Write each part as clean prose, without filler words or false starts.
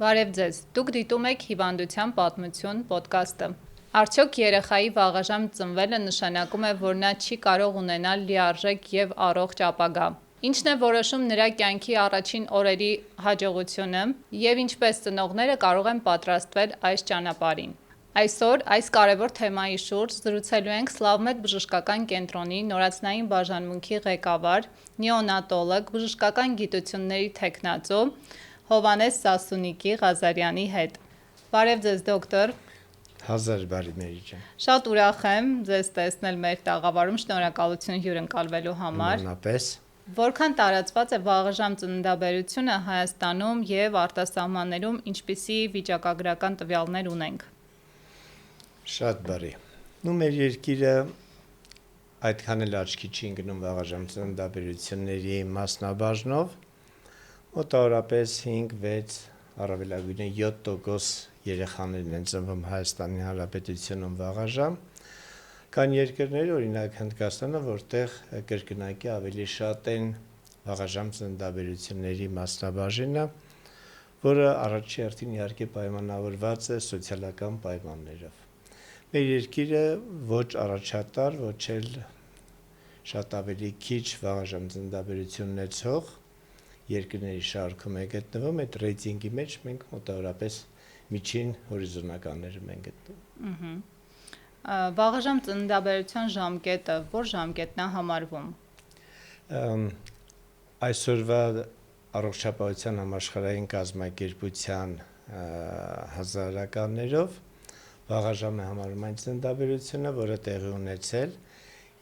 Բարև ձեզ, դուք դիտում եք հիվանդության պատմություն պոդքասթը։ Արդյոք երեխայի վաղաժամ ծնվելը նշանակում է, որ նա չի կարող ունենալ լիարժեք և առողջ ապագա։ Ինչն է որոշում նրա կյանքի առաջին օրերի հաջողությունը և ինչպես ծնողները կարող են պատրաստվել այս ճանապարհին։ Այսօր այս կարևոր թեմայի շուրջ զրուցելու ենք Սլավմեդ բժշկական կենտրոնի նորածնային բաժանմունքի ղեկավար, նեոնատոլոգ, բժշկական գիտությունների թեկնածու Հովհաննես Սասունիկի Ղազարյանի հետ։ Բարև ձեզ, դոկտոր։ Հազար բարի Մերի ջան։ Շատ ուրախ եմ ձեզ տեսնել մեր տաղավարում, շնորհակալություն հյուրընկալվելու համար։ Նմանապես։ Որքան տարածված է վաղաժամ ծննդաբերությունը Հայաստանում և արտասահմաններում, ինչպիսի վիճակագրական տվյալներ ունենք։ Շատ բարի։ Մեր երկիրը այդքան էլ աչքի չի ընկնում վաղաժամ ծննդաբերությունների մասնաբաժնով, մոտավորապես 5-6, առավելագույնը 7% երեխաներն են ծնվում Հայաստանի Հանրապետությունում վաղաժամ։ Կան երկրներ, օրինակ Հնդկաստանը, որտեղ կրկնակի ավելի շատ են վաղաժամ ծննդաբերությունների մասնաբաժինը, որը առաջի հերթին իհարկե պայմանավորված է սոցիալական պայմաններով։ Մեր երկիրը ոչ առաջատար, ոչ էլ շատ ավելի քիչ վաղաժամ ծննդաբերություն ունեցող երկրների շարքում է գտնվում, այդ ռեյտինգի մեջ մենք մոտավորապես միջին հորիզոնականներում ենք գտնվում։ Վաղաժամ ծննդաբերության ժամկետը որ ժամկետն է համարվում։ Այսօրվա առողջապահության համաշխարհային կազմակերպության հազարականներով վաղաժամ է համարվում այն ծննդաբերությունը, որը տեղի ունեցել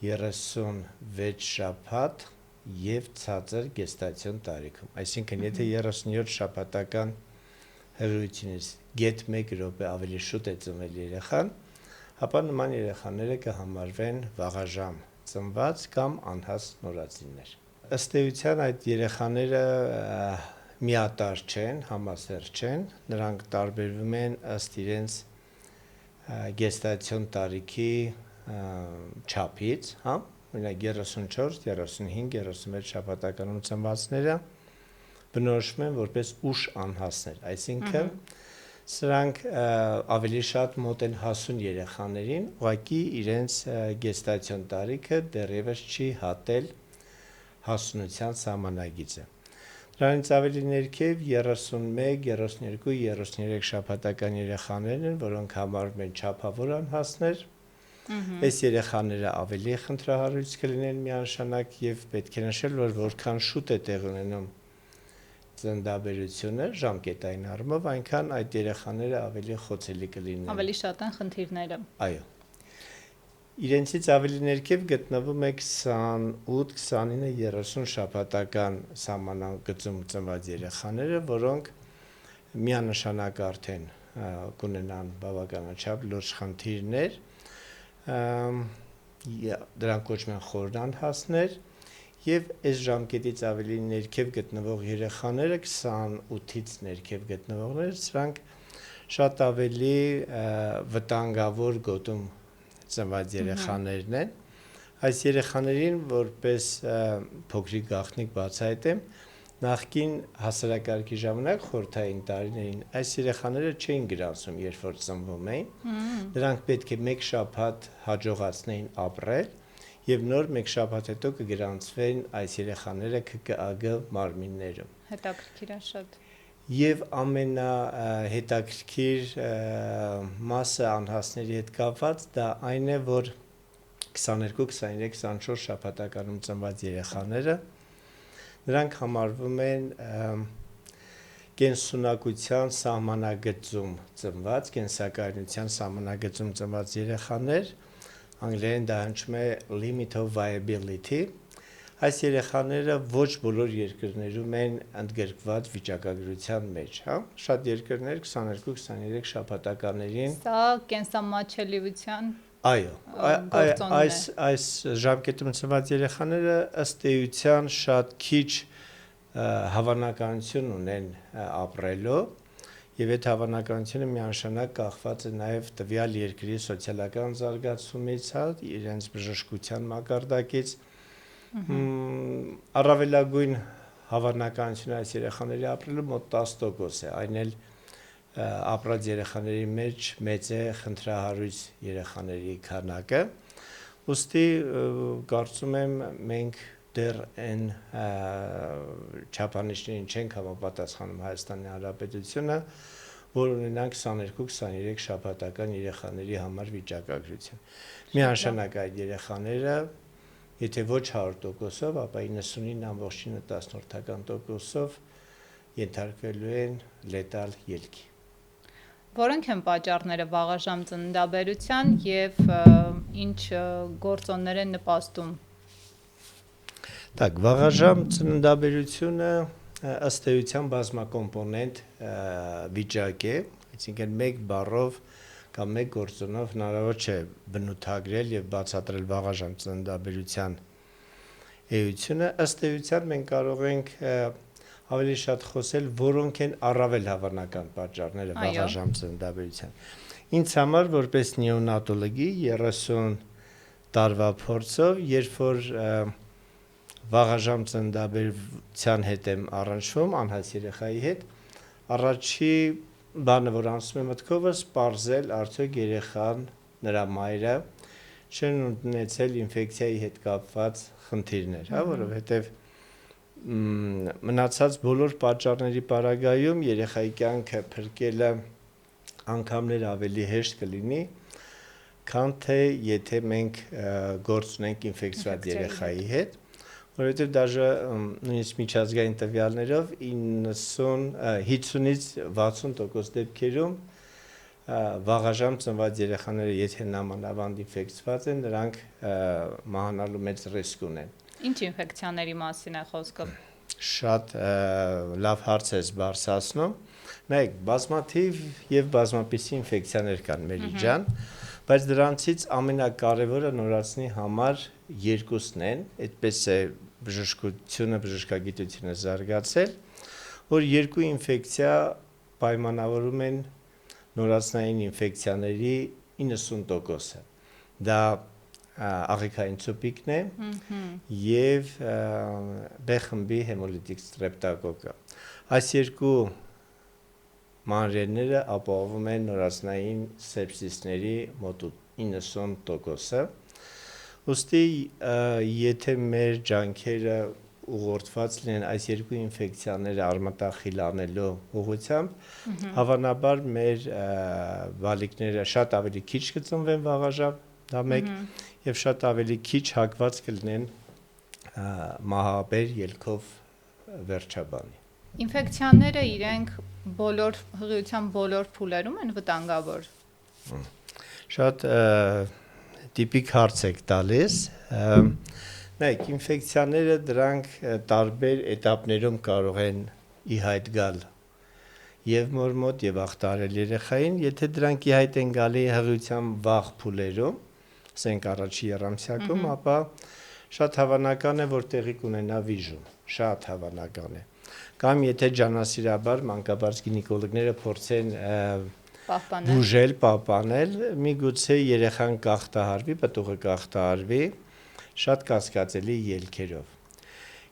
36 շաբաթ և ցածր գեստացիոն տարիքում։ Այսինքն, եթե 37 շաբաթական հղիությունից գեթ 1 րոպե ավելի շուտ է ծնվել երեխան, ապա նման երեխաները կհամարվեն վաղաժամ ծնված կամ անհաստ նորածիններ։ Ըստ էության այդ երեխաները միատարր չեն, համասեռ չեն, նրանք տարբերվում են ըստ իրենց գեստացիոն տարիքի չափից, օրինակ 34, 35, 36 շաբաթականում ծնվածները բնորոշվում են որպես ուշ անհասներ, այսինքն սրանք ավելի շատ մոտ են հասուն երեխաներին, ուղղակի իրենց գեստացիոն տարիքը դեռևս չի հատել հասունության սահմանագիծը։ Դրանից ավելի ներքև 31, 32, 33 շաբաթական երեխաներն են, որոնք համարվում են չափավոր անհասներ։ Այս երեխաները ավելի խնդրահարույց կլինեն միանշանակ եւ պետք է նշել, որ որքան շուտ է տեղի ունենում ծննդաբերությունը ժամկետային առումով, այնքան այդ երեխաները ավելի խոցելի կլինեն։ Ավելի շատ են խնդիրները։ Այո։ Իրենցից ավելի ներքև գտնվում է 28, 29, 30 շաբաթական սահմանագծում ծնված երեխաները, որոնք միանշանակ արդեն կունենան բավականաչափ լուրջ խնդիրներ, դրանք կոչվում են խորն անհասներ, եւ այս ժամկետից ավելի ներքև գտնվող երեխաները 28-ից ներքև գտնվողները, սրանք շատ ավելի վտանգավոր գոտում ծնված երեխաներն են։ Այս երեխաներին որպես փոքրիկ գաղտնիք բացահայտեմ, նախկին հասարակարգի ժամանակ խորհրդային տարիներին այս երեխաները չէին գրանցվում, երբ որ ծնվում էին։ Նրանք պետք է 1 շաբաթ հաջողացնեին ապրել եւ նոր 1 շաբաթ հետո կգրանցվեն այս երեխաները ԿԿԱԳ մարմիններում։ Հետաքրքիր է շատ։ Եվ ամենահետաքրքիր մասը անհասների հետ կապված դա այն է, որ 22, 23, 24 շաբաթականում ծնված երեխաները նրանք համարվում են կենսունակության սահմանագծում ծնված, կենսակայունության սահմանագծում ծնված երեխաներ, անգլերեն դա հնչում է limit of viability։ Այս երեխաները ոչ բոլոր երկրներում են ընդգրկված վիճակագրության մեջ, Շատ երկրներ 22-23 շաբաթականերին։ Սա կենսամատչելիության Այո, այս ժամկետում ծնված երեխաները ըստ էության շատ քիչ հավանականություն ունեն ապրելու, եւ այդ հավանականությունը միանշանակ կախված է նաեւ տվյալ երկրի սոցիալական զարգացումից, իրենց բժշկության մակարդակից։ Առավելագույն հավանականությունը այս երեխաների ապրելու մոտ 10% է, այն էլ ապրած երեխաների մեջ մեծ է խնդրահարույց երեխաների քանակը։ Ուստի կարծում եմ մենք դեռ այն չափանիշներին չենք համապատասխանում Հայաստանի Հանրապետությունը, որ ունենանք 22-23 շաբաթական երեխաների համար վիճակագրություն։ Միանշանակ այդ երեխաները, եթե ոչ 100%-ով, ապա 99.9%-ով ենթարկվելու են լետալ ելքի։ Որոնք են պատճառները վաղաժամ ծննդաբերության եւ ինչ գործոններ են նպաստում։ Так, վաղաժամ ծննդաբերությունը ըստ էության բազմակոմպոնենտ վիճակ է, այսինքն մեկ բառով կամ մեկ գործոնով հնարավոր չէ բնութագրել եւ բացատրել վաղաժամ ծննդաբերության էությունը։ Ըստ էության մենք կարող ենք ավելի շատ խոսել, որոնք են առավել հավանական պատճառները վաղաժամ ծննդաբերության։ Ինձ համար որպես նեոնատոլոգի 30 տարվա փորձով, երբ որ վաղաժամ ծննդաբերության հետ եմ առնչվում անհաս երեխայի հետ, առաջի բանը, որ անցնում է մտքովս, պարզել արդյոք երեխան, նրա մայրը չեն ունեցել ինֆեկցիայի հետ կապված խնդիրներ, որովհետև մնացած բոլոր պատճառների պարագայում երեխայի կյանքը փրկելը անգամներ ավելի հեշտ կլինի, քան թե եթե մենք գործ ունենք ինֆեկցիոն երեխայի հետ, որովհետև դաժե նույնիսկ միջազգային տվյալներով 50-ից 60% դեպքերում վաղաժամ ծնված երեխաները, եթե նամանավանդ ինֆեկցված են, նրանք մահանալու մեծ ռիսկ ունեն։ Ինչ ինֆեկցիաների մասին է խոսքը։ Շատ լավ հարց ես բարձրացնում։ Նայեք, բազմաթիվ եւ բազմապիսի ինֆեկցիաներ կան մեր ջան, բայց դրանցից ամենակարևորը նորածնի համար երկուսն են, այդպես է բժշկությունը, բժշկագիտությունը զարգացել, որ երկու ինֆեկցիա պայմանավորում են նորածնային ինֆեկցիաների 90%-ը։ Դա աղիքային ցուպիկն է եւ B խմբի հեմոլիտիկ ստրեպտոկոկը։ Այս երկու մանրէները ապահովում են նորածնային սեպսիսների մոտ 90%-ը։ Ոստի եթե մեր ջանքերը ուղղորդված լինեն այս երկու ինֆեկցիաները արմատախիլ անելու ուղղությամբ, հավանաբար մեր բալիկները շատ ավելի քիչ կծնվեն վաղաժամ, դա մեկ, եւ շատ ավելի քիչ հակված կլինեն մահաբեր ելքով վերջաբանի։ Ինֆեկցիաները իրենք բոլոր հղիության բոլոր փուլերում են վտանգավոր։ Շատ տիպիկ հարց եք տալիս։ Նայեք, ինֆեկցիաները դրանք տարբեր էտապներում կարող են ի հայտ գալ եւ մոր մոտ եւ ախտարել երեխային, եթե դրանք ի հայտ են գալի հղիության վաղ փուլերում, ասենք առաջի երամսյակում, ապա շատ հավանական է, որ տեղի կունենա վիժում, շատ հավանական է։ Կամ եթե ջանասիրաբար մանկաբարձ գինեկոլոգները փորձեն բուժել, պահպանել, միգուցե երեխան կախտահարվի, պտուղը կախտահարվի շատ կասկածելի ելքերով։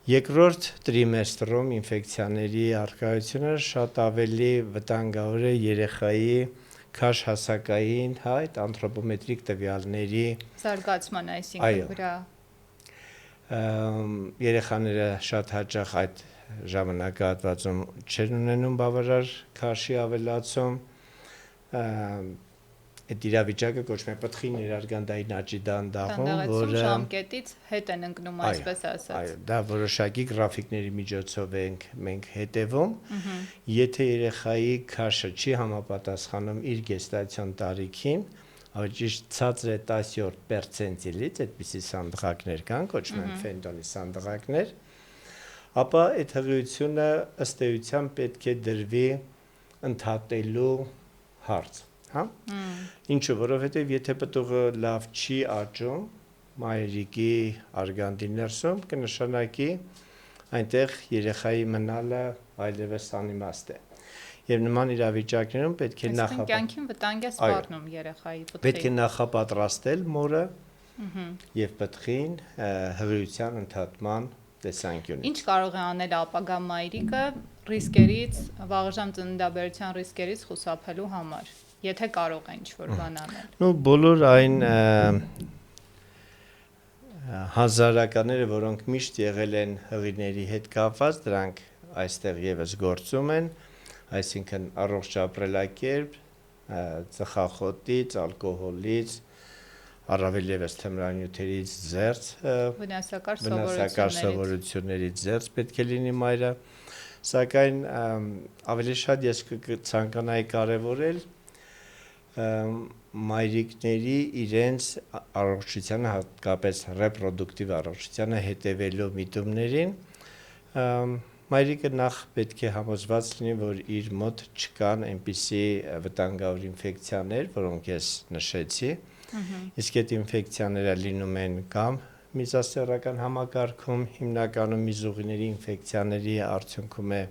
Երկրորդ տրիմեստրում ինֆեկցիաների առկայությունը շատ ավելի վտանգավոր է երեխայի քաշ հասակային, այդ անթրոպոմետրիկ տվյալների զարգացման, այսինքն վրա։ Երեխաները շատ հաճախ այդ ժամանակահատվածում չեն ունենում բավարար քաշի ավելացում, այդ իրավիճակը կոչվում է պտղի ներարգանդային աճի դանդաղում, որը ժամկետից հետ են ընկնում, այսպես ասած։ Այո, դա որոշակի գրաֆիկների միջոցով մենք հետևում, եթե երեխայի քաշը չի համապատասխանում իր գեստացիոն տարիքին, ավելի ճիշտ ցածր է 10%-ից, այդպիսի սանդղակներ կան, կոչվում են ֆենտոնի սանդղակներ, ապա այդ հղիությունը ըստ էության պետք է դրվի ընդհատելու հարց, հա? Ինչու, որովհետև եթե պտուղը լավ չի աճում մայրիկի արգանդի ներսում, կնշանակի այնտեղ երեխայի մնալը այլևս անիմաստ է։ Եվ նման իրավիճակներում պետք է կյանքին վտանգ է սպառնում երեխայի պտղին։ Պետք է նախապատրաստել մորը եւ պտղին հղիության ընդհատման տեսանկյունից։ Ինչ կարող է անել ապագա մայրիկը ռիսկերից, վաղաժամ ծննդաբերության ռիսկերից խուսափելու համար, եթե կարող է ինչ-որ բան անել։ Ну, բոլոր այն հազարականները, որոնք միշտ եղել են հղիների հետ կապված, դրանք այստեղ եւս գործում են, այսինքն առողջ ապրելակերպ, ծխախոտից, ալկոհոլից, առավել եւս թմրանյութերից զերծ, վնասակար սովորություններից զերծ պետք է լինի մայրը, սակայն ավելի շատ ես կցանկանայի կարևորել մայրիկների իրենց առողջությանը, հատկապես ռեպրոդուկտիվ առողջությանը հետևելու միտումներին, մայրիկը նախ պետք է համոզված լինի, որ իր մոտ չկան այնպիսի վտանգավոր ինֆեկցիաներ, որոնք ես նշեցի, իսկ այդ ինֆեկցիաները լինում են կամ միզասեռական համակարգում, հիմնականում միզուղիների ինֆեկցիաների արդյունքում է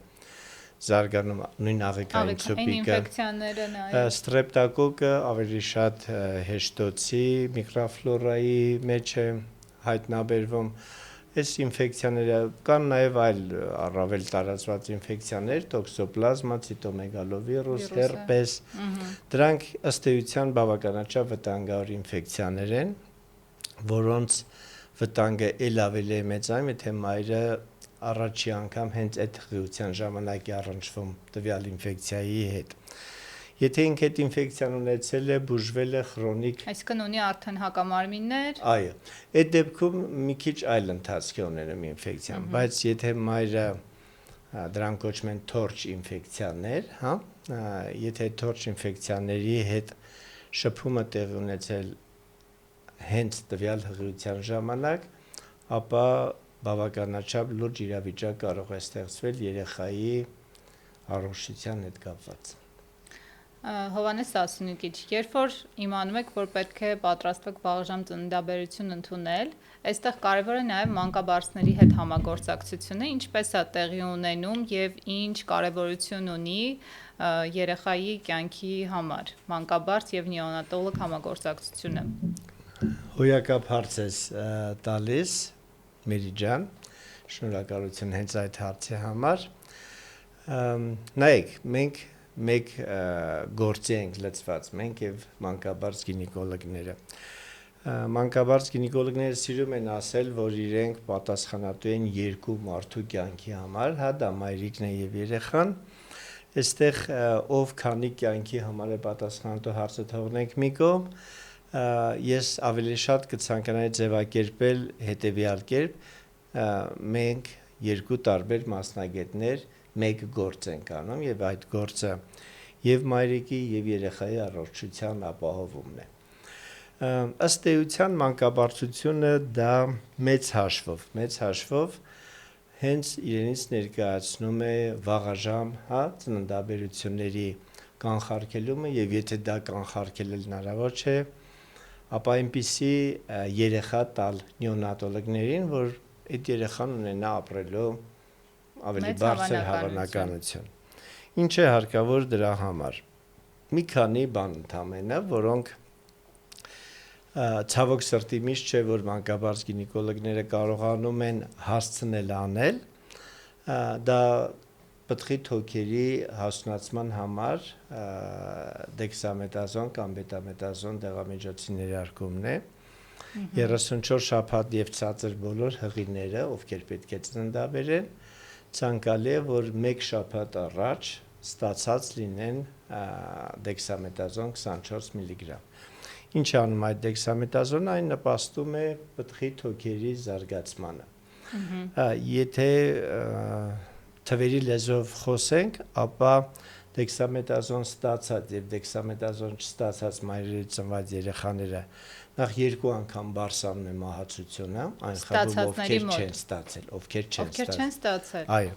զարգանում նույն աղիքային ցուպիկը, ստրեպտոկոկը ավելի շատ հեշտոցի միկրոֆլորայի մեջ է հայտնաբերվում, այս ինֆեկցիաները կան նաև այլ առավել տարածված ինֆեկցիաներ, տոքսոպլազմա, ցիտոմեգալովիրուս, հերպես, դրանք ըստ էության բավականաչափ վտանգավոր ինֆեկցիաներ են, որոնց վտանգը ել ավելի է մեծանում, եթե մայրը առաջի անգամ հենց այդ հղիության ժամանակ է առնչվում տվյալ ինֆեկցիայի հետ։ Եթե ինքը այդ ինֆեկցիան ունեցել է, բուժվել է քրոնիկ, այսինքն ունի արդեն հակամարմիններ, այո, այդ դեպքում մի քիչ այլ ընթացք է ունենում ինֆեկցիան, բայց եթե մայրը դրանք կոչվում են թորջ ինֆեկցիաներ, հա, եթե թորջ ինֆեկցիաների հետ շփումը տեղի ունեցել հենց տվյալ հղիության ժամանակ, ապա բավականաչափ լուրջ իրավիճակ կարող է ստեղծվել երեխայի առողջության հետ կապված։ Հովհաննես Սասունիկիչ, երբ որ իմանում եք, որ պետք է պատրաստվեք վաղաժամ ծննդաբերություն ընդունել, այստեղ կարևոր է նաև մանկաբարձների հետ համագործակցությունը, ինչպես է տեղի ունենում եւ ինչ կարևորություն ունի երեխայի կյանքի համար, մանկաբարձ եւ նեոնատոլոգ համագործակցությունը։ Հոյակապ հարց ես տալիս, Մերի ջան, շնորհակալություն հենց այդ հարցի համար։ Նայեք, մենք մեկ գործի ենք լծված, մենք եւ մանկաբարձ գինեկոլոգները։ Մանկաբարձ գինեկոլոգները սիրում են ասել, որ իրենք պատասխանատու են երկու մարդու կյանքի համար, հա, դա մայրիկն է եւ երեխան։ Այստեղ ով քանի կյանքի համար է պատասխանատու հարցը թողնենք մի կողմ, ես ավելի շատ կցանկանայի ձևակերպել հետեւյալ կերպ, մենք երկու տարբեր մասնագետներ մեկ գործ ենք անում եւ այդ գործը եւ մայրիկի եւ երեխայի առողջության ապահովումն է։ Ըստ էության մանկաբարձությունը դա մեծ հաշվով հենց իրենից ներկայացնում է վաղաժամ, հա, ծննդաբերությունների կանխարգելումը եւ եթե դա կանխարգելել հնարավոր չէ, ապա այնպիսի երեխա տալ նեոնատոլոգներին, որ այդ երեխան ունենա ապրելու ավելի բարձր հավանականություն։ Ինչ է հարկավոր դրա համար։ Մի քանի բան ընդամենը, որոնք ցավոք սրտի միշտ չէ, որ մանկաբարձ գինեկոլոգները կարողանում են հասցնել անել, դա պտղի թոքերի հասունացման համար դեքսամետազոն կամ բետամետազոն դեղամիջոցի ներարկումն է 34 շաբաթ եւ ցածր բոլոր հղիները, ովքեր պետք է ծննդաբերեն, ցանկալի է, որ 1 շաբաթ առաջ ստացած լինեն դեքսամետազոն 24 միլիգրամ։ Ինչ անում այդ դեքսամետազոնը, այն նպաստում է պտղի թոքերի զարգացմանը։ Եթե թվերի լեզվով խոսենք, ապա դեքսամետազոն ստացած եւ դեքսամետազոն չստացած մայրերի ծնված երեխաները նախ 2 անգամ բարսանում է մահացությունը, այն խմբում ովքեր չեն ստացել։ Այո։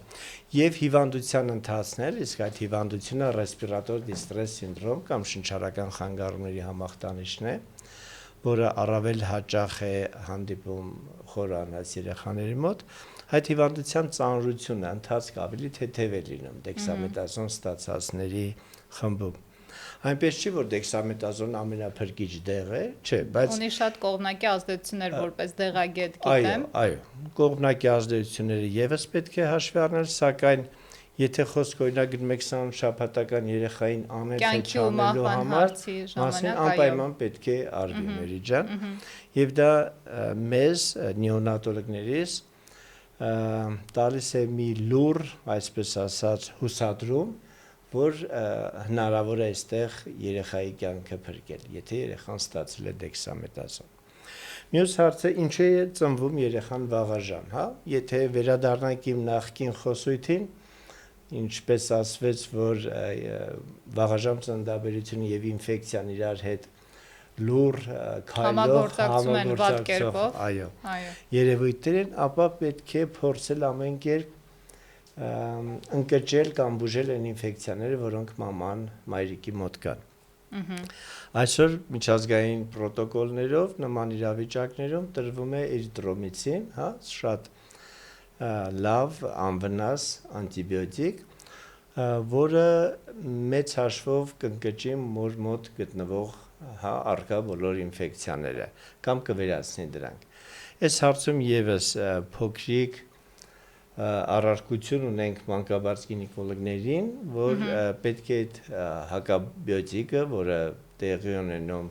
Եվ հիվանդության ընթացնել, իսկ այդ հիվանդությունը ռեսպիրատոր դիստրես սինդրոմ կամ շնչառական խանգարումների համախտանիշն է, որը առավել հաճախ է հանդիպում խորանաց երեխաների մոտ, այդ հիվանդության ծանրությունը ընթացք ավելի թեթև է լինում դեքսամետազոն ստացածների խմբում։ Այնպես չի, որ դեքսամետազոն ամենափրկիչ դեղ է, չէ, բայց ունի շատ կողմնակի ազդեցություններ, որպես դեղագետ գիտեմ։ Այո, կողմնակի ազդեցությունները եւս պետք է հաշվի առնել, սակայն Եթե խոսք օրինակ գնում եք 20 շաբաթական երեխային անել թե Կյանքի ու չանելու մահվան համար, հարցի մասին ժամանակ, այո։ անպայման պետք է արվի մերի ջան։ Եվ դա մեզ նեոնատոլոգներից տալիս է մի լուր, այսպես ասած, հուսադրում, որ հնարավոր է այստեղ երեխայի կյանքը փրկել, եթե երեխան ստացել է դեքսամետազոն։ Մյուս հարցը ինչու է ծնվում երեխան վաղաժամ, հա? Եթե վերադառնանք իմ նախկին խոսույթին, ինչպես ասվեց, որ վաղաժամ ծննդաբերությունը եւ ինֆեկցիան իրար հետ լուր քայլող համագործակցում, այո, երևույթներ են, ապա պետք է փորձել ամեն կերպ ընկճել կամ բուժել այն ինֆեկցիաները, որոնք մաման, մայրիկի մոտ կան։ Այսօր միջազգային պրոտոկոլներով նման իրավիճակներում տրվում է էրիթրոմիցին, հա, շատ լավ անվնաս անտիբիոտիկ, որը մեծ հաշվով կընկճի մոր մոտ գտնվող առկա բոլոր ինֆեկցիաները կամ կվերացնի դրանք։ Այս հարցում եւս փոքրիկ առարկություն ունենք մանկաբարձ գինեկոլոգներին, որ պետք է այդ հակաբիոտիկը, որը տեղի ունենում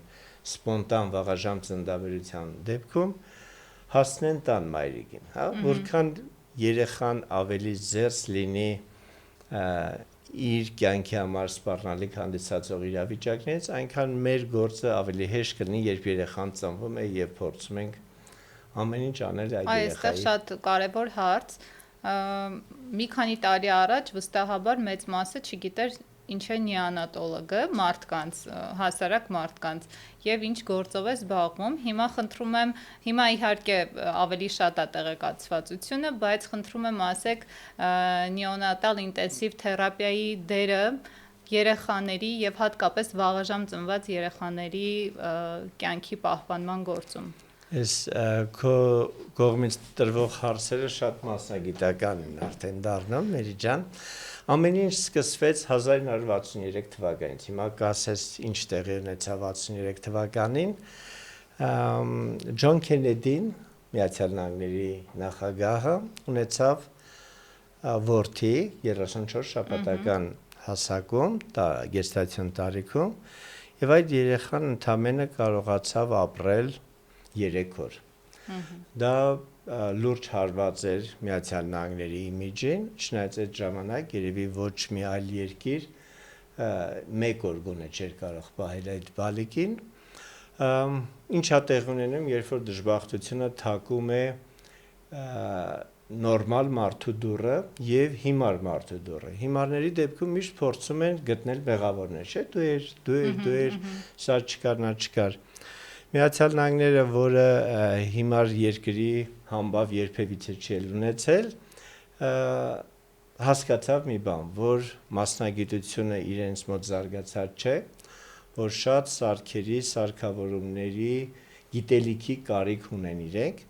սպոնտան վաղաժամ ծննդաբերության դեպքում, հասնեն տան մայրիկին, հա, որքան երեխան ավելի զերծ լինի իր կյանքի համար սպառնալիք հանդիսացող իրավիճակներից, այնքան մեր գործը ավելի հեշտ կլինի, երբ երեխան ծնվում է եւ փորձում ենք ամեն ինչ անել այդ երեխայի։ Այստեղ շատ կարևոր հարց։ Մի քանի տարի առաջ վստահաբար մեծ մասը չգիտեր ինչ է նեոնատոլոգը մարդկանց, հասարակ մարդկանց եւ ինչ գործով է զբաղվում։ Հիմա խնդրում եմ, հիմա իհարկե ավելի շատ է տեղեկացվածությունը, բայց խնդրում եմ ասեք նեոնատալ ինտենսիվ թերապիայի դերը երեխաների եւ հատկապես վաղաժամ ծնված երեխաների կյանքի պահպանման գործում։ Այս քո կողմից տրվող հարցերը շատ մասնագիտական են արդեն դառնում, Մերի ջան։ Ամեն ինչ սկսվեց 1963 թվականից։ Հիմա կասես ինչ տեղի ունեցավ 63 թվականին։ Ջոն Քենեդին, Միացյալ Նահանգների նախագահը, ունեցավ որդի 34 շաբաթական հասակում, գեստացիոն տարիքում, եւ այդ երեխան ընդամենը կարողացավ ապրել 3 օր։ Դա լուրջ հարված էր Միացյալ Նահանգների իմիջին, չնայած այդ ժամանակ երևի ոչ մի այլ երկիր 1 օր գոնե չէր կարող պահել այդ բալիկին։ Ինչա տեղ ունենում, երբ որ դժբախտությունը թակում է նորմալ մարդու դուռը եւ հիմար մարդու դուռը։ Հիմարների դեպքում միշտ փորձում են գտնել մեղավորներ, չէ՞, դու էր, սա չկար, նա չկար։ Միացյալ Նահանգները, որը հիմար երկրի համբավ երբևիցե չի ունեցել, հասկացավ մի բան, որ մասնագիտությունը իրենց մոտ զարգացած չէ, որ շատ սարքերի, սարքավորումների, գիտելիքի կարիք ունեն իրենք,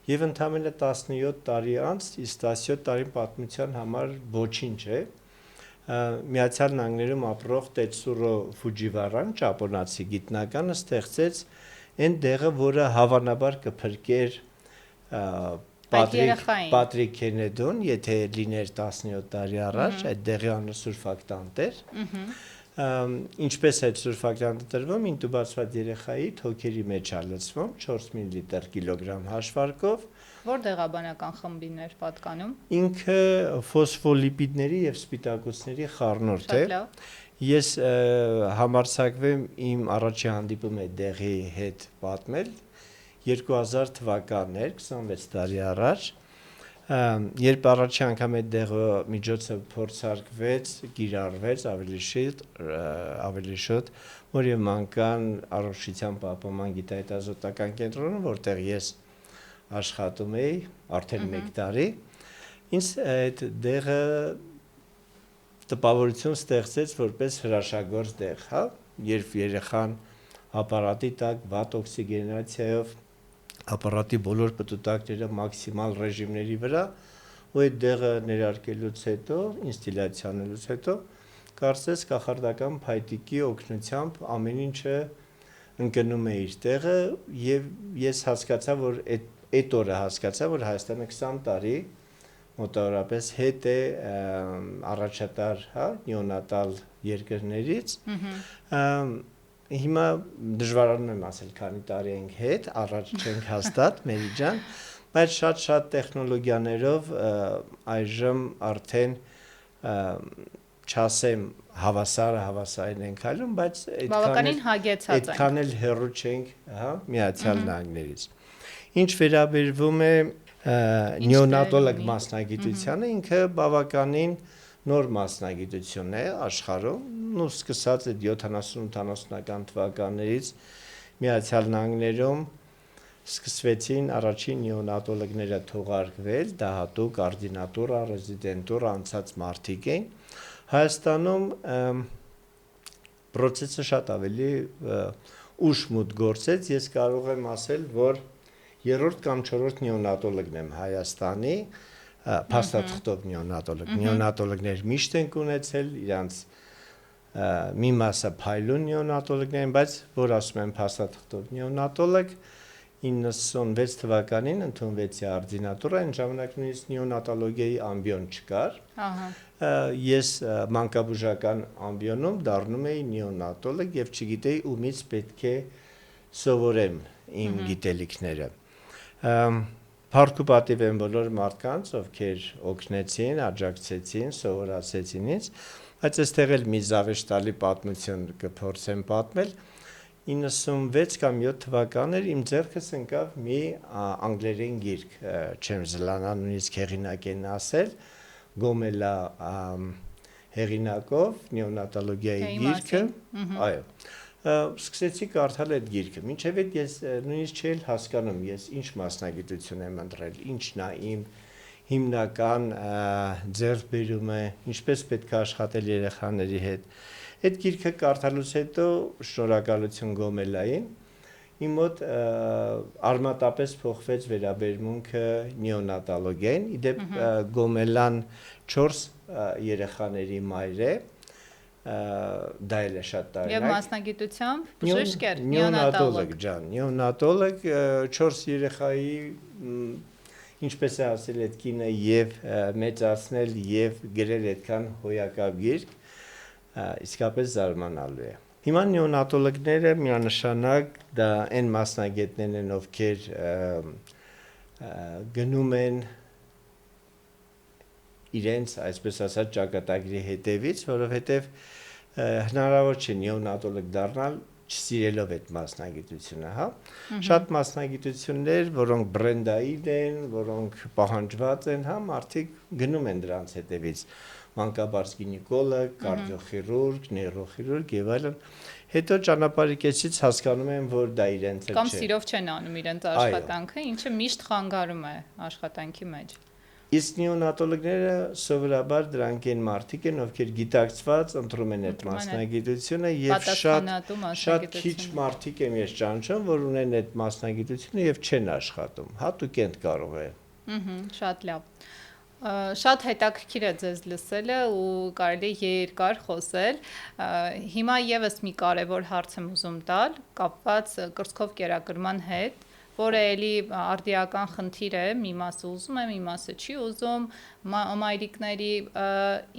եւ ընդամենը 17 տարի անց, իսկ 17 տարի պատմության համար ոչինչ է, Միացյալ Նահանգներում ապրող Տեցուրո Ֆուջիվարան, ճապոնացի գիտնականը, ստեղծեց այն դեղը, որը հավանաբար կփրկեր Պատրիկ Քենեդուն, եթե լիներ 17 տարի առաջ, այդ դեղի անունը սուրֆակտանտ էր։ Ինչպես այդ սուրֆակտանտը տրվում, ինտուբացված երեխայի թոքերի մեջ է լցվում 4 մլ կիլոգրամ հաշվարկով։ Որ դեղաբանական խմբին էր պատկանում։ Ինքը ֆոսֆոլիպիդների եւ սպիտակուցների խառնուրդ է։ Ես համարձակվեմ իմ առաջի հանդիպումը դեղի հետ պատմել 2000 թվականն էր, 26 տարի առաջ, երբ առաջի անգամ այդ դեղը միջոցը փորձարկվեց, կիրառվեց ավելի շուտ, որ եւ մանկան առողջության պահպանման գիտահետազոտական կենտրոնում, որտեղ ես աշխատում էի արդեն 1 տարի, ինձ այդ դեղը տպավորություն ստեղծեց որպես հրաշագործ դեղ, հա, երբ երեխան ապարատի տակ վատ օքսիգենացիայով ապարատի բոլոր պտուտակները մաքսիմալ ռեժիմների վրա, ու այդ դեղը ներարկելուց հետո, ինստիլյացիանելուց հետո, կարծես կախարդական փայտիկի օգնությամբ ամեն ինչը ընկնում է իր տեղը, եւ ես հասկացա, որ այդ օրը հասկացա, որ Հայաստանը 20 տարի մոտավորապես հետ է առաջատար, հա, նեոնատալ երկրներից։ Հիմա դժվարանում եմ ասել, քանի տարի ենք հետ, առաջ չենք հաստատ, Մերի ջան, բայց շատ տեխնոլոգիաներով այժմ արդեն չասեմ հավասարին ենք այլում, բայց այդքան էլ հեռու չենք, հա, Միացյալ Նահանգներից։ Ինչ վերաբերվում է նեոնատոլոգ մասնագիտությանը, ինքը բավականին նոր մասնագիտություն է աշխարհում, ու սկսած է 70-80-ական թվականներից Միացյալ Նահանգներում սկսվեցին առաջին նեոնատոլոգները թողարկվել, դա հատուկ արդինատուրա, ռեզիդենտուրա անցած մարդիկ են։ Հայաստանում process-ը շատ ավելի ուշ մուտք գործեց, ես կարող եմ ասել, որ երրորդ կամ չորրորդ նեոնատոլոգն եմ Հայաստանի, փաստաթղթով նեոնատոլոգներ միշտ ենք ունեցել, իրանց մի մասը փայլուն նեոնատոլոգներ են, բայց որ ասում եմ փաստաթղթով նեոնատոլոգ 96 թվականին ընդունվեցի արդինատուրա, այն ժամանակ նույնիսկ նեոնատոլոգիայի ամբիոն չկար։ Ես մանկաբուժական ամբիոնում դառնում էի նեոնատոլոգ եւ չգիտեի ումից պետք է սովորեմ իմ գիտելիքները։ Փառք ու պատիվ եմ բոլոր մարդկանց, ովքեր օգնեցին, աջակցեցին, սովորացեցին ինձ, բայց այստեղ էլ մի զավեշտալի պատմություն կփորձեմ պատմել։ 96 կամ 7 թվականներ իմ ձեռքս ընկավ մի անգլերեն գիրք, չեմ զլանա նույնիսկ հեղինակ են ասել, Գոմելա հեղինակով նեոնատոլոգիայի գիրքը, այո։ Սկսեցի կարդալ այդ գիրքը, մինչև այդ ես նույնիսկ չէի հասկանում, ես ինչ մասնագիտություն եմ ընտրել, ինչն է իմ հիմնական ձեռքբերումը, ինչպես պետք է աշխատել երեխաների հետ։ Այդ գիրքը կարդալուց հետո շնորհակալություն Գոմելային, իմ մոտ արմատապես փոխվեց վերաբերմունքը նեոնատոլոգիային, իդեպ Գոմելան 4 երեխաների մայր է, դա էլ է շատ տարինակ։ Եվ մասնագիտությամբ բժիշկ էր, նեոնատոլոգ ջան, նեոնատոլոգ 4 երեխայի, ինչպես է ասել այդ կինը, եւ մեծացնել եւ գրել այդքան հոյակավ գիրք, իսկապես զարմանալու է։ Հիմա նեոնատոլոգները միանշանակ դա այն մասնագետներն են, ովքեր գնում են իրենց, այսպես ասած, ճակատագրի հետևից, որովհետև հնարավոր չէ նեոնատոլոգ դառնալ չսիրելով այդ մասնագիտությունը, հա։ Շատ մասնագիտություններ, որոնք բրենդային են, որոնք պահանջված են, հա, մարդիկ գնում են դրանց հետևից, մանկաբարձ գինեկոլոգ, կարդիոխիրուրգ, նեյրոխիրուրգ եւ այլն։ Հետո ճանապարհի կեսից հասկանում են, որ դա իրենցը չէ։ Կամ սիրով չեն անում իրենց աշխատանքը, ինչը միշտ խանգարում է աշխատանքի մեջ։ Իսկ նեոնատոլոգները սովորաբար դրանք են մարդիկ են, ովքեր գիտակցված ընտրում են այդ մասնագիտությունը եւ շատ քիչ մարդիկ եմ ես ճանաչում, որ ունեն այդ մասնագիտությունը եւ չեն աշխատում։ Հատուկ են կարող է։ Շատ լավ։ Շատ հետաքրքիր է ձեզ լսելը ու կարելի է երկար խոսել։ Հիմա եւս մի կարևոր հարց եմ ուզում տալ, կապված կրծքով կերակրման հետ, որը էլի արդիական խնդիր է, մի մասը ուզում է, մի մասը չի ուզում, մայրիկների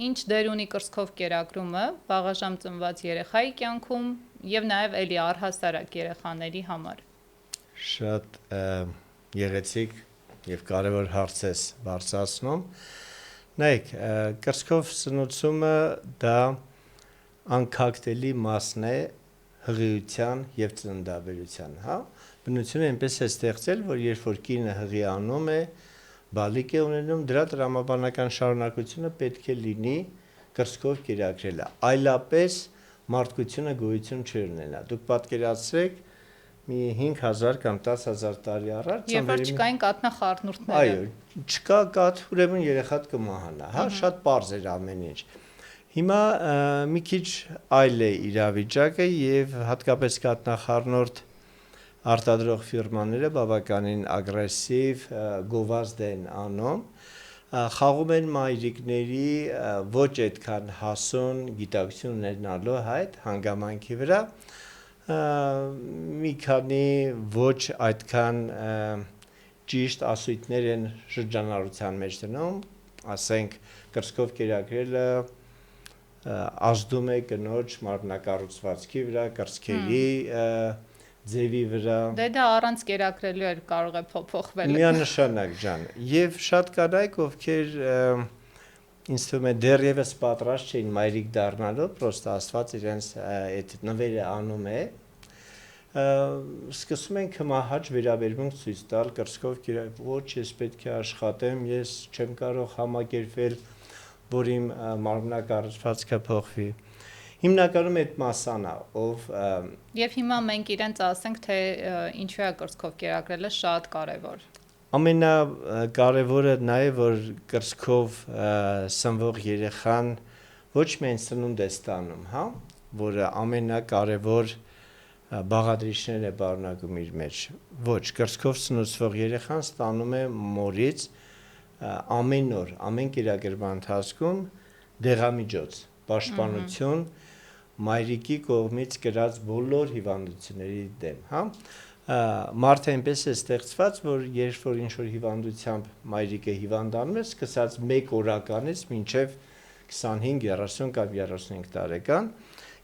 ինչ դեր ունի կրծքով կերակրումը վաղաժամ ծնված երեխայի կյանքում եւ նաեւ էլի առհասարակ երեխաների համար։ Շատ գեղեցիկ եւ կարեւոր հարց ես բարձրացնում։ Նայեք, կրծքով սնուցումը դա անկախտելի մասն է հղիության եւ ծննդաբերության, հա։ Բնությունը այնպես է ստեղծել, որ երբ որ կինը հղի անում է, բալիկ է ունենում, դրա տրամաբանական շարունակությունը պետք է լինի կրծքով կերակրելը։ Այլապես մարդկությունը գոյություն չի ունենա։ Դուք պատկերացրեք մի 5000 կամ 10000 տարի առաջ երբ որ չկային կաթնախառնուրդները։ Այո, չկա կաթ, ուրեմն երեխան կմահանա, հա, շատ պարզ էր ամեն ինչ։ Հիմա մի քիչ այլ է իրավիճակը եւ հատկապես կաթնախառնուրդ արտադրող ֆիրմաները բավականին ագրեսիվ գովազդ են անում, խաղում են մայրիկների ոչ այդքան հասուն գիտակցություն ունենալու հետ հանգամանքի վրա, մի քանի ոչ այդքան ճիշտ ասույթներ են շրջանառության մեջ դնում, ասենք կրծքով կերակրելը ազդում է կնոջ մարմնակառուցվածքի վրա, կրծքերի ձևի վրա։ Դե դա առանց կերակրելու էլ կարող է փոփոխվել։ Միանշանակ ջան, եւ շատ կանայք, ովքեր ինձ թվում է դեռևս պատրաստ չէին մայրիկ դառնալու, պրոստը Աստված իրենց այդ նվերը անում է, սկսում են կմահաճ վերաբերմունք ցույց տալ կրծքով ոչ ես պետք է աշխատեմ, ես չեմ կարող համակերպվել, որ իմ մարմնակառուցվածքը փոխվի։ Հիմնականում այդ մասան է, ով Եվ հիմա մենք իրենց ասենք, թե ինչու է կրծքով կերակրելը շատ կարևոր։ Ամենակարևորը նա է, որ կրծքով սնվող երեխան ոչ միայն սնունդ է ստանում, հա, որը ամենակարևոր բաղադրիչներն է պարունակում իր մեջ։ Ոչ, կրծքով սնուցվող երեխան ստանում է մորից ամեն օր, ամեն կերակրման ընթացքում դեղամիջոց, պաշտպանություն մայրիկի կողմից կրած բոլոր հիվանդությունների դեմ, հա։ Մարդը այնպես է ստեղծված, որ երբ որ ինչ-որ հիվանդությամբ մայրիկը հիվանդանում է, սկսած 1 օրականից մինչև 25, 30 կամ 35 տարեկան,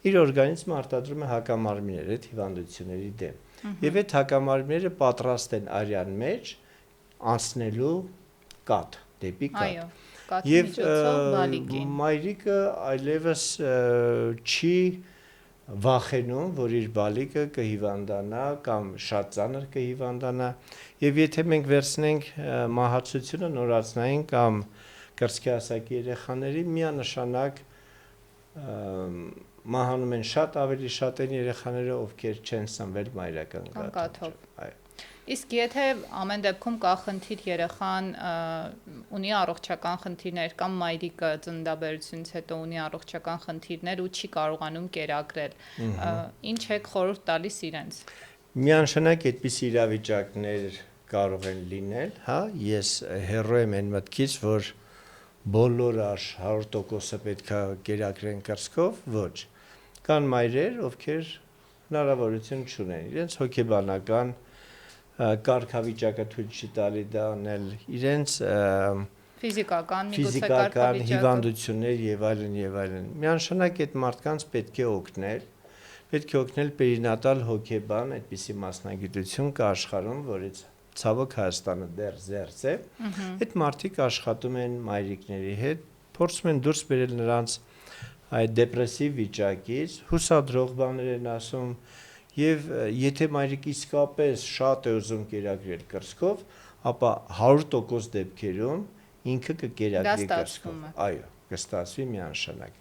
իր օրգանիզմը արտադրում է հակամարմիններ այդ հիվանդությունների դեմ։ Եվ այդ հակամարմինները պատրաստ են արյան մեջ անցնելու կաթ, դեպի կաթ։ Այո, կաթի միջոցով բալիկին։ Մայրիկը այլևս չի վախենում, որ իր բալիկը կհիվանդանա կամ շատ ծանր կհիվանդանա, եւ եթե մենք վերցնենք մահացությունը նորածնային կամ կրծքի հասակի երեխաների, միանշանակ մահանում են շատ ավելի շատ են երեխաները, ովքեր չեն սնվել մայրական կաթով։ Այո։ Իսկ եթե ամեն դեպքում կա խնդիր երեխան ունի առողջական խնդիրներ կամ մայրիկը ծննդաբերությունից հետո ունի առողջական խնդիրներ ու չի կարողանում կերակրել, ինչ եք խորհուրդ տալիս իրենց։ Միանշանակ այդպիսի իրավիճակներ կարող են լինել, հա, ես հեռու եմ այն մտքից, որ բոլորը 100%-ը պետք է կերակրեն կրծքով, ոչ։ Կան մայրեր, ովքեր հնարավորություն չունեն, իրենց հոգեբանական կարգավիճակը թույլ չի տալի դա անել, իրենց ֆիզիկական հիվանդություններ եւ այլն։ Միանշանակ այդ մարդկանց պետք է օգնել պերինատալ հոգեբան, այդպիսի մասնագիտություն կա աշխարհում, որից ցավոք Հայաստանը դեռ զերծ է։ Այդ մարդիկ աշխատում են մայրիկների հետ, փորձում են դուրս բերել նրանց այդ դեպրեսիվ վիճակից, հուսադրող բաներ են ասում, եւ եթե մայրիկը իսկապես շատ է ուզում կերակրել կրծքով, ապա 100% դեպքերում ինքը կկերակրի կրծքով։ Այո, կստացվի միանշանակ։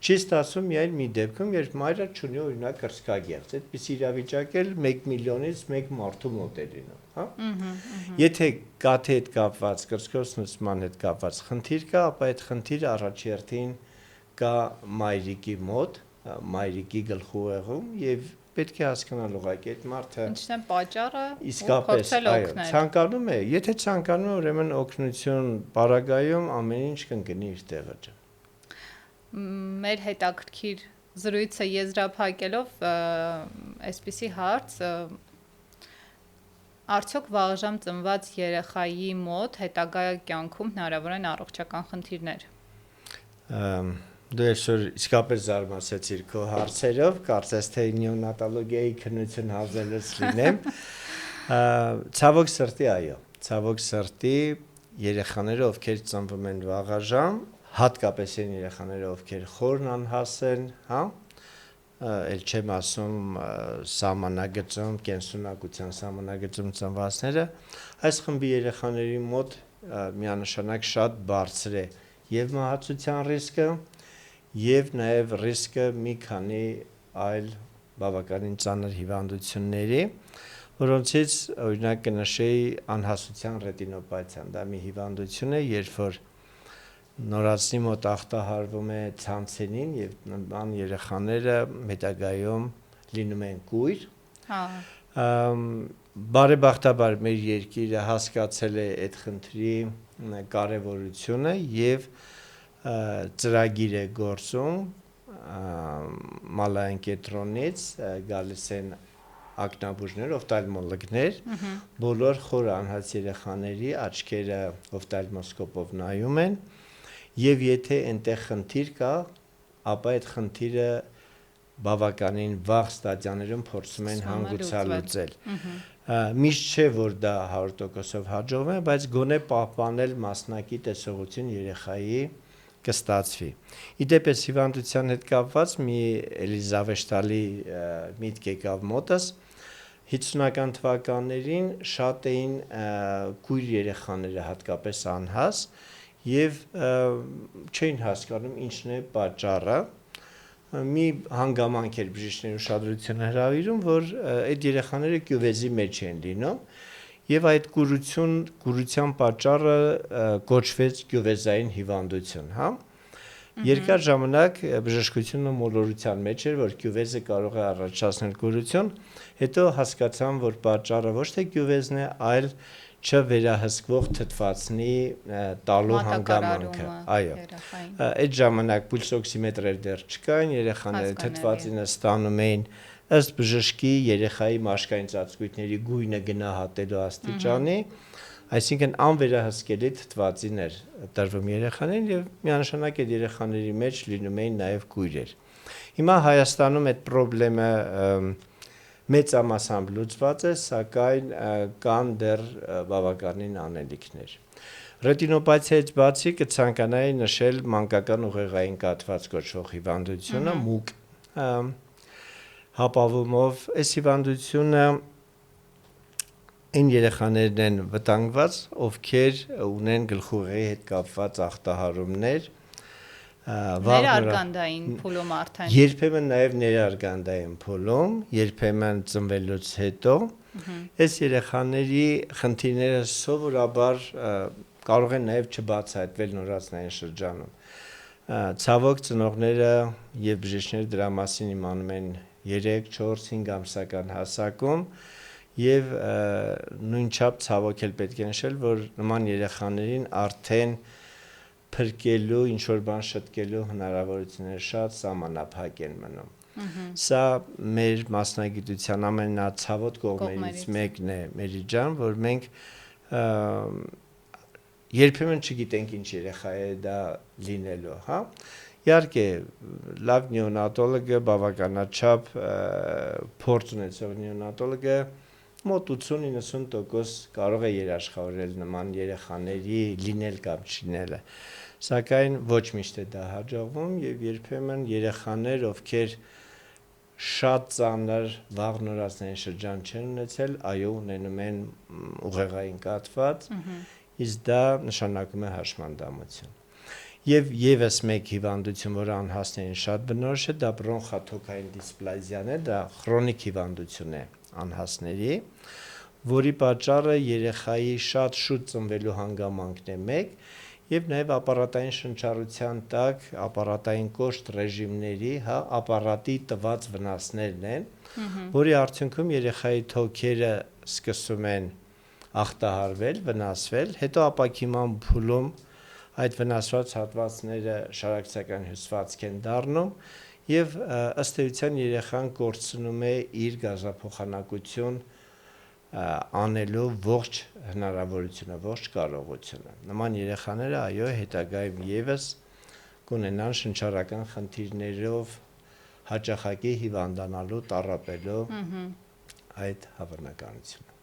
Չի ստացվում միայն մի դեպքում, երբ մայրը չունի օրինակ կրծքագեղձ։ Այդպիսի իրավիճակ էլ 1 միլիոնից 1 մարդու մոտ է լինում, հա։ Եթե կաթի հետ կապված, կրծքով սնուցման հետ կապված խնդիր կա, ապա այդ խնդիրը առաջերտին կա մայրիկի մոտ, մայրիկի գլխուղեղում եւ պետք է հասկանալ ուղղակի այդ մարդը ինչն է պատճառը իսկապես ցանկանում է, եթե ցանկանում է, ուրեմն օգնություն բարագայում ամեն ինչ կընկնի իր տեղը։ Մեր հետաքրքիր զրույցը եզրափակելով այսպիսի հարց, արդյոք վաղաժամ ծնված երեխայի մոտ հետագա կյանքում հնարավոր են առողջական խնդիրներ։ Դու այսօր իսկապես զարմացեցիր քո հարցերով, կարծես թե նեոնատոլոգիայի քննություն հավելած լինեմ։ Ցավոք սրտի, այո, ցավոք սրտի երեխաները, ովքեր ծնվում են վաղաժամ, հատկապես այն երեխաները, ովքեր խորն անհասեն, հա, էլ չեմ ասում սահմանագծում, կենսունակության սահմանագծում ծնվածները, այս խմբի երեխաների մոտ միանշանակ շատ բարձր է եւ մահացության ռիսկը եւ նաեւ ռիսկը մի քանի այլ բավականին ծանր հիվանդությունների, որոնցից օրինակ կնշեի անհասության ռետինոպաթիան, դա մի հիվանդություն է, երբ որ նորածնի մոտ ախտահարվում է ցանցերին եւ նման երեխաները հետագայում լինում են կույր։ Բարեբախտաբար մեր երկիրը հասկացել է այդ խնդրի կարևորությունը եւ ծրագիր է գործում մալային կենտրոնից գալիս են ակնաբուժներ, օֆթալմոլոգներ, բոլոր խոր անհաց երեխաների աչքերը օֆթալմոսկոպով նայում են Եվ եթե այնտեղ խնդիր կա, ապա այդ խնդիրը բավականին վաղ ստադիաներում փորձում են հանգուցալուծել։ Միշտ չէ, որ դա 100%-ով հաջողվում է, բայց գոնե պահպանել մասնակի տեսողություն երեխայի կստացվի։ Իդեպ էս հիվանդության հետ կապված մի Էլիզավեշտալի միտք եկավ մոտս 50-ական թվականներին շատ էին կույր երեխաները հատկապես անհաս եւ չէին հասկանում ինչն է պատճառը։ Մի հանգամանք էր բժիշկների ուշադրությունը հրավիրում, որ այդ երեխաները կյուվեզի մեջ են լինում եւ այդ կուրության պատճառը կոչվեց կյուվեզային հիվանդություն, հա։ Երկար ժամանակ բժշկությունը մոլորության մեջ էր, որ կյուվեզը կարող է առաջացնել կուրություն, հետո հասկացան, որ պատճառը ոչ թե կյուվեզն է, այլ չվերահսկվող թթվածնի տալու հանգամանքը, այո, այդ ժամանակ պուլսօքսիմետրեր դեռ չկային, երեխաները թթվածինը ստանում էին ըստ բժշկի երեխայի մաշկային ծածկույթների գույնը գնահատելու աստիճանի, այսինքն անվերահսկելի թթվածին էր տրվում երեխաներին եւ միանշանակ այդ երեխաների մեջ լինում էին նաեւ կույրեր։ Հիմա Հայաստանում այդ խնդրը մեծամասամբ լուծված է, սակայն կան դեռ բավականին անելիքներ։ Ռետինոպաթիայից բացի կցանկանայի նշել մանկական ուղեղային կաթված կոչվող հիվանդությունը, մուկ հապավումով, այս հիվանդությունը այն երեխաներն են վտանգված, ովքեր ունեն գլխուղեղի հետ կապված ախտահարումներ, ներարգանդային փուլում արդեն։ Երբեմն նաև ներարգանդային փուլում, երբեմն ծնվելուց հետո, այս երեխաների խնդիրները սովորաբար կարող են նաև չբացահայտվել նորածնային շրջանում։ Ցավոք ծնողները եւ բժիշկները դրա մասին իմանում են 3, 4, 5 ամսական հասակում եւ նույնչափ ցավոք էլ պետք է նշել, որ նման երեխաներին արդեն փրկելու, ինչ-որ բան շտկելու հնարավորությունները շատ սահմանափակ են մնում։ Սա մեր մասնագիտության ամենացավոտ կողմերից մեկն է, Մերի ջան, որ մենք երբեմն չգիտենք ինչ երեխա է դա լինելու, հա։ Իհարկե, լավ նեոնատոլոգը, բավականաչափ փորձ ունեցող նեոնատոլոգը մոտ 80-90% կարող է երաշխավորել նման երեխաների լինել կամ չլինելը, սակայն ոչ միշտ է դա հաջողվում եւ երբեմն երեխաներ, ովքեր շատ ծանր վաղ նորածնային շրջան չեն ունեցել, այո, ունենում են ուղեղային կաթված, իսկ դա նշանակում է հաշմանդամություն։ Եվ եւս մեկ հիվանդություն, որը անհասներին շատ բնորոշ է, դա բրոնխաթոքային դիսպլազիան է, դա քրոնիկ հիվանդություն է անհասների, որի պատճառը երեխայի շատ շուտ ծնվելու հանգամանքն է մեկ, եւ նաեւ ապարատային շնչառության տակ ապարատային կոշտ ռեժիմների, հա, ապարատի տված վնասներն են, որի արդյունքում երեխայի թոքերը սկսում են ախտահարվել, վնասվել, հետո ապակիման փուլում այդ վնասված հատվածները շարակցական հյուսվածք են դառնում եւ ըստ էության երեխան կորցնում է իր գազափոխանակություն անելու ողջ հնարավորությունը, ողջ կարողությունը։ Նման երեխաները այո հետագայում եւս կունենան շնչառական խնդիրներով հաճախակի հիվանդանալու, տառապելու այդ հավանականությունը։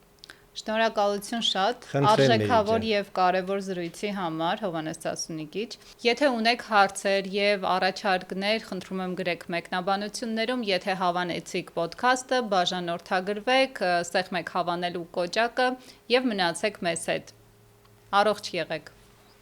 Շնորհակալություն շատ արժեքավոր եւ կարեւոր զրույցի համար, Հովհաննես Ծասունիկիչ։ Եթե ունեք հարցեր եւ առաջարկներ, խնդրում եմ գրեք մեկնաբանություններում, եթե հավանեցիք ոդքասթը, բաժանորդագրվեք, ստեղմեք հավանելու կոճակը եւ մնացեք մեզ հետ։ Առողջ եղեք։